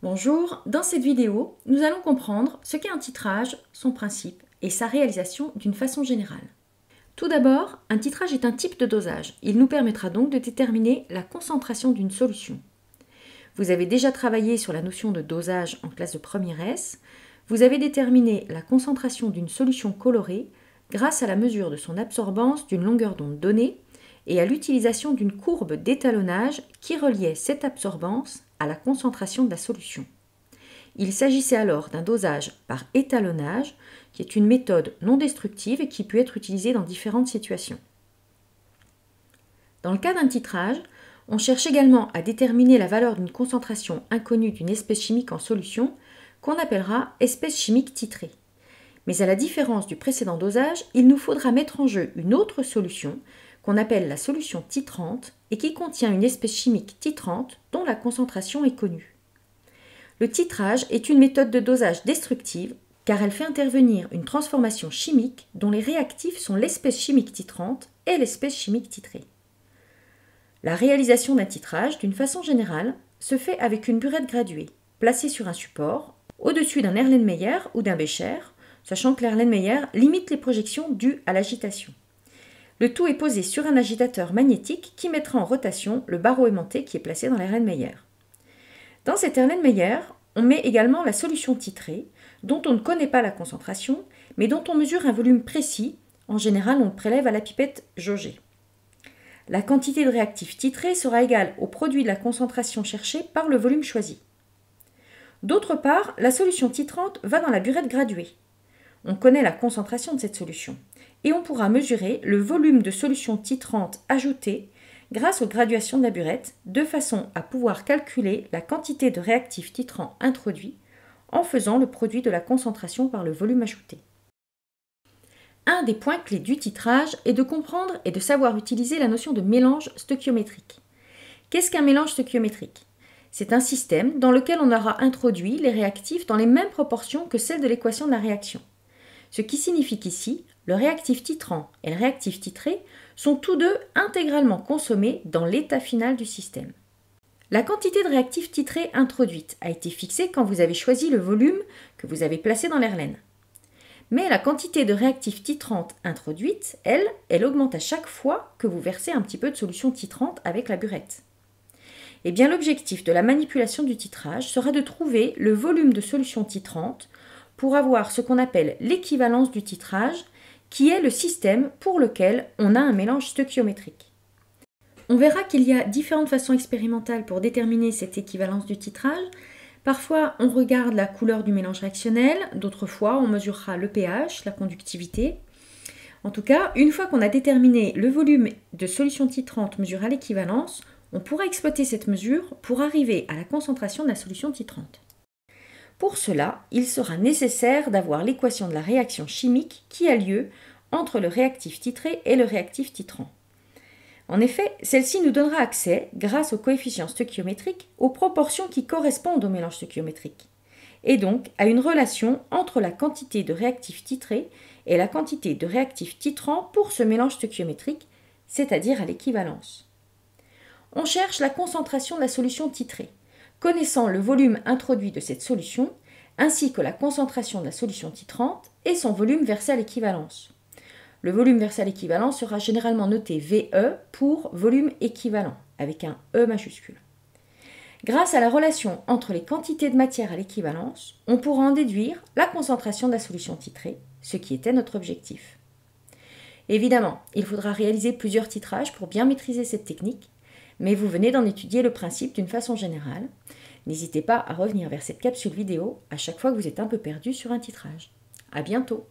Bonjour, dans cette vidéo, nous allons comprendre ce qu'est un titrage, son principe et sa réalisation d'une façon générale. Tout d'abord, un titrage est un type de dosage. Il nous permettra donc de déterminer la concentration d'une solution. Vous avez déjà travaillé sur la notion de dosage en classe de première S. Vous avez déterminé la concentration d'une solution colorée grâce à la mesure de son absorbance d'une longueur d'onde donnée et à l'utilisation d'une courbe d'étalonnage qui reliait cette absorbance à la concentration de la solution. Il s'agissait alors d'un dosage par étalonnage, qui est une méthode non destructive et qui peut être utilisée dans différentes situations. Dans le cas d'un titrage, on cherche également à déterminer la valeur d'une concentration inconnue d'une espèce chimique en solution, qu'on appellera espèce chimique titrée. Mais à la différence du précédent dosage, il nous faudra mettre en jeu une autre solution, qu'on appelle la solution titrante et qui contient une espèce chimique titrante dont la concentration est connue. Le titrage est une méthode de dosage destructive car elle fait intervenir une transformation chimique dont les réactifs sont l'espèce chimique titrante et l'espèce chimique titrée. La réalisation d'un titrage, d'une façon générale, se fait avec une burette graduée, placée sur un support, au-dessus d'un Erlenmeyer ou d'un Becher, sachant que l'Erlenmeyer limite les projections dues à l'agitation. Le tout est posé sur un agitateur magnétique qui mettra en rotation le barreau aimanté qui est placé dans l'Erlenmeyer. Dans cet Erlenmeyer, on met également la solution titrée, dont on ne connaît pas la concentration, mais dont on mesure un volume précis. En général, on le prélève à la pipette jaugée. La quantité de réactif titré sera égale au produit de la concentration cherchée par le volume choisi. D'autre part, la solution titrante va dans la burette graduée. On connaît la concentration de cette solution et on pourra mesurer le volume de solution titrante ajoutée grâce aux graduations de la burette, de façon à pouvoir calculer la quantité de réactif titrant introduit en faisant le produit de la concentration par le volume ajouté. Un des points clés du titrage est de comprendre et de savoir utiliser la notion de mélange stoichiométrique. Qu'est-ce qu'un mélange stoichiométrique ? C'est un système dans lequel on aura introduit les réactifs dans les mêmes proportions que celles de l'équation de la réaction. Ce qui signifie qu'ici, le réactif titrant et le réactif titré sont tous deux intégralement consommés dans l'état final du système. La quantité de réactif titré introduite a été fixée quand vous avez choisi le volume que vous avez placé dans l'Erlen. Mais la quantité de réactif titrante introduite, elle augmente à chaque fois que vous versez un petit peu de solution titrante avec la burette. Eh bien, l'objectif de la manipulation du titrage sera de trouver le volume de solution titrante pour avoir ce qu'on appelle l'équivalence du titrage, qui est le système pour lequel on a un mélange stoichiométrique. On verra qu'il y a différentes façons expérimentales pour déterminer cette équivalence du titrage. Parfois, on regarde la couleur du mélange réactionnel, d'autres fois, on mesurera le pH, la conductivité. En tout cas, une fois qu'on a déterminé le volume de solution titrante mesuré à l'équivalence, on pourra exploiter cette mesure pour arriver à la concentration de la solution titrante. Pour cela, il sera nécessaire d'avoir l'équation de la réaction chimique qui a lieu entre le réactif titré et le réactif titrant. En effet, celle-ci nous donnera accès, grâce au coefficient stoichiométrique, aux proportions qui correspondent au mélange stoichiométrique, et donc à une relation entre la quantité de réactif titré et la quantité de réactif titrant pour ce mélange stoichiométrique, c'est-à-dire à l'équivalence. On cherche la concentration de la solution titrée, connaissant le volume introduit de cette solution, ainsi que la concentration de la solution titrante et son volume versé à l'équivalence. Le volume versé à l'équivalence sera généralement noté VE pour volume équivalent, avec un E majuscule. Grâce à la relation entre les quantités de matière à l'équivalence, on pourra en déduire la concentration de la solution titrée, ce qui était notre objectif. Évidemment, il faudra réaliser plusieurs titrages pour bien maîtriser cette technique, mais vous venez d'en étudier le principe d'une façon générale. N'hésitez pas à revenir vers cette capsule vidéo à chaque fois que vous êtes un peu perdu sur un titrage. À bientôt!